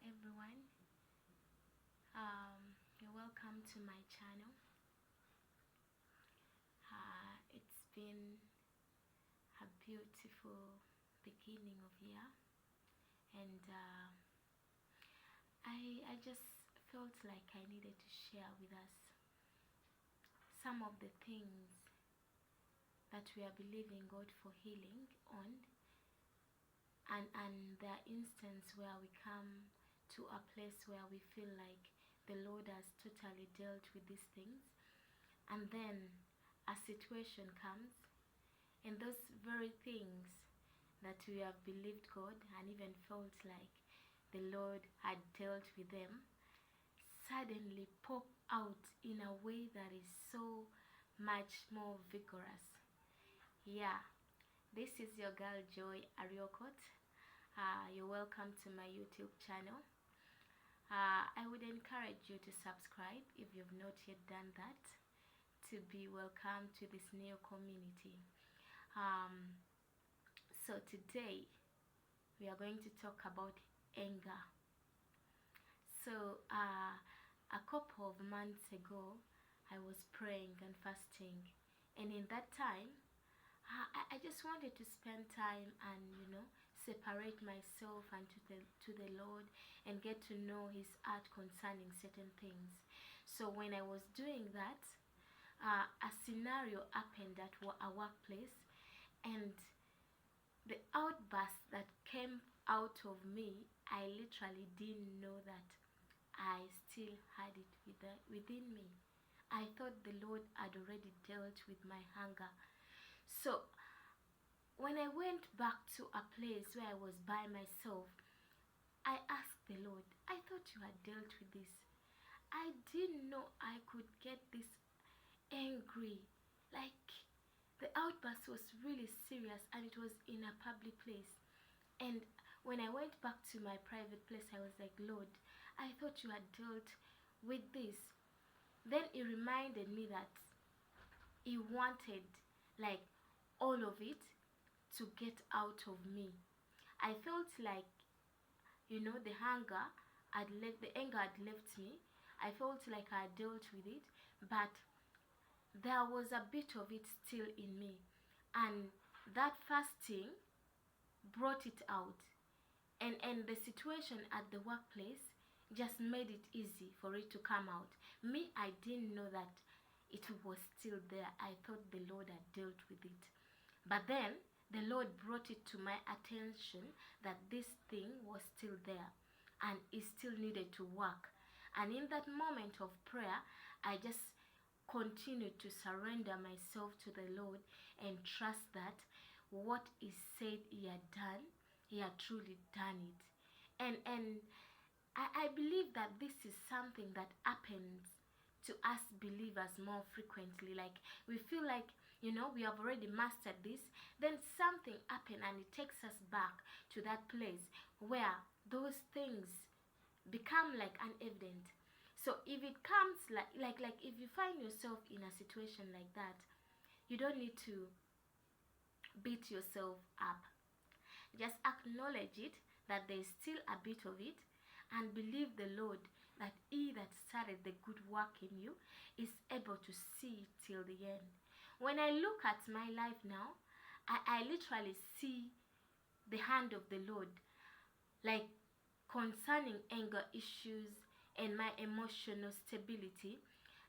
everyone. You're welcome to my channel. It's been a beautiful beginning of year, and I just felt like I needed to share with us some of the things that we are believing God for healing on, and there are instances where we come to a place where we feel like the Lord has totally dealt with these things, and then a situation comes, and those very things that we have believed God and even felt like the Lord had dealt with them suddenly pop out in a way that is so much more vigorous. Yeah, this is your girl Joy Ariokot. You're welcome to my YouTube channel. I would encourage you to subscribe if you've not yet done that, to be welcome to this new community. So today we are going to talk about anger. So a couple of months ago I was praying and fasting, and in that time I just wanted to spend time and separate myself and to the Lord and get to know His heart concerning certain things. So when I was doing that, a scenario happened at a workplace, and the outburst that came out of me, I literally didn't know that I still had it within me. I thought the Lord had already dealt with my hunger. So when I went back to a place where I was by myself, I asked the Lord, I thought you had dealt with this. I didn't know I could get this angry. Like, the outburst was really serious, and it was in a public place. And when I went back to my private place, I was like, Lord, I thought you had dealt with this. Then He reminded me that He wanted, like, all of it to get out of me. I felt like, the anger had left me. I felt like I had dealt with it, but there was a bit of it still in me, and that fasting brought it out. And the situation at the workplace just made it easy for it to come out. Me, I didn't know that it was still there. I thought the Lord had dealt with it, but then the Lord brought it to my attention that this thing was still there and it still needed to work. And in that moment of prayer, I just continued to surrender myself to the Lord and trust that what He said He had done, He had truly done it. And I believe that this is something that happens to us believers more frequently. Like, we feel like, we have already mastered this, then something happens and it takes us back to that place where those things become like unevident. So if it comes like if you find yourself in a situation like that, you don't need to beat yourself up. Just acknowledge it, that there is still a bit of it, and believe the Lord that He that started the good work in you is able to see it till the end. When I look at my life now, I literally see the hand of the Lord, like, concerning anger issues and my emotional stability.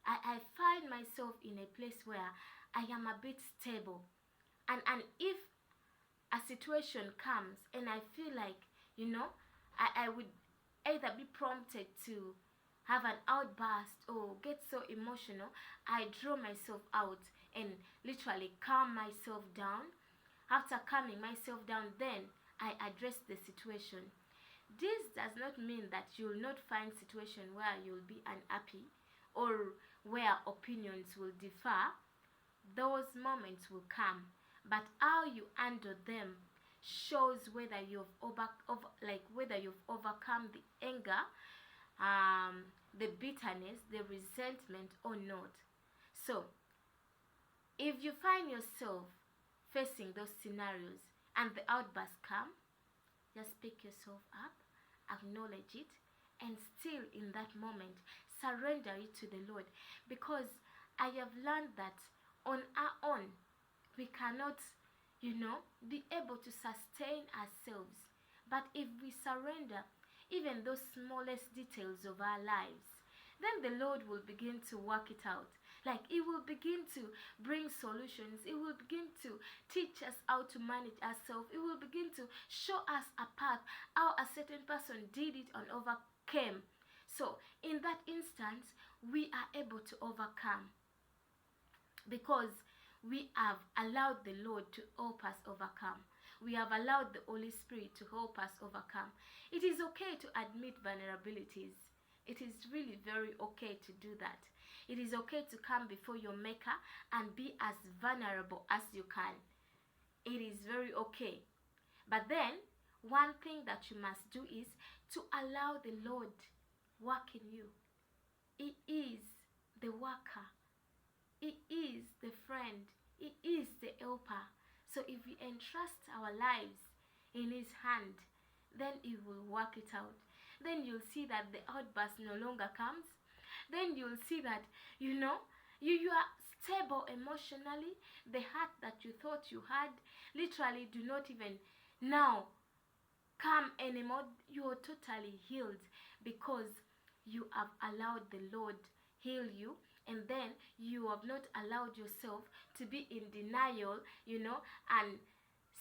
I find myself in a place where I am a bit stable, and if a situation comes and I feel like, I would either be prompted to have an outburst or get so emotional, I draw myself out and literally calm myself down. After calming myself down, then I address the situation. This does not mean that you will not find situation where you will be unhappy or where opinions will differ. Those moments will come, but how you handle them shows whether whether you've overcome the anger, the bitterness, the resentment or not. So if you find yourself facing those scenarios and the outbursts come, just pick yourself up, acknowledge it, and still in that moment surrender it to the Lord. Because I have learned that on our own we cannot, be able to sustain ourselves. But if we surrender even those smallest details of our lives, then the Lord will begin to work it out. Like, He will begin to bring solutions. He will begin to teach us how to manage ourselves. He will begin to show us a path, how a certain person did it and overcame. So, in that instance, we are able to overcome because we have allowed the Lord to help us overcome. We have allowed the Holy Spirit to help us overcome. It is okay to admit vulnerabilities. It is really very okay to do that. It is okay to come before your Maker and be as vulnerable as you can. It is very okay. But then, one thing that you must do is to allow the Lord work in you. He is the worker. He is the friend. He is the helper. So if we entrust our lives in His hand, then He will work it out. Then you'll see that the outburst no longer comes. Then you'll see that, you are stable emotionally. The heart that you thought you had literally do not even now come anymore. You are totally healed because you have allowed the Lord heal you, and then you have not allowed yourself to be in denial, and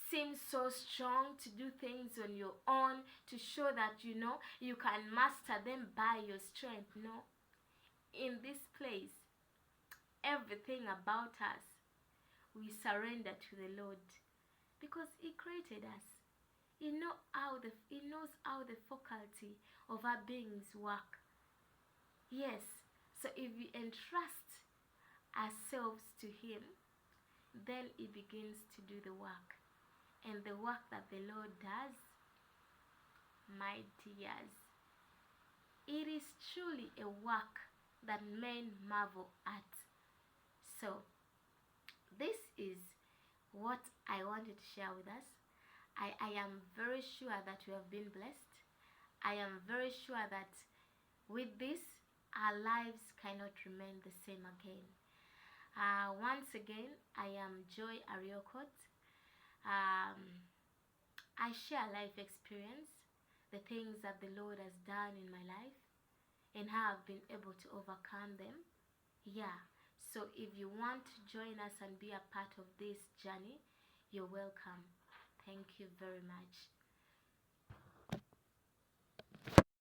seem so strong to do things on your own, to show that you can master them by your strength. No. In this place, everything about us, we surrender to the Lord because He created us. He knows how the faculty of our beings work. Yes. So if we entrust ourselves to Him, then He begins to do the work. And the work that the Lord does, my dears, it is truly a work that men marvel at. So, this is what I wanted to share with us. I am very sure that you have been blessed. I am very sure that with this, our lives cannot remain the same again. Once again, I am Joy Ariokot. I share life experience, the things that the Lord has done in my life, and how I've been able to overcome them. Yeah. So if you want to join us and be a part of this journey, you're welcome. Thank you very much.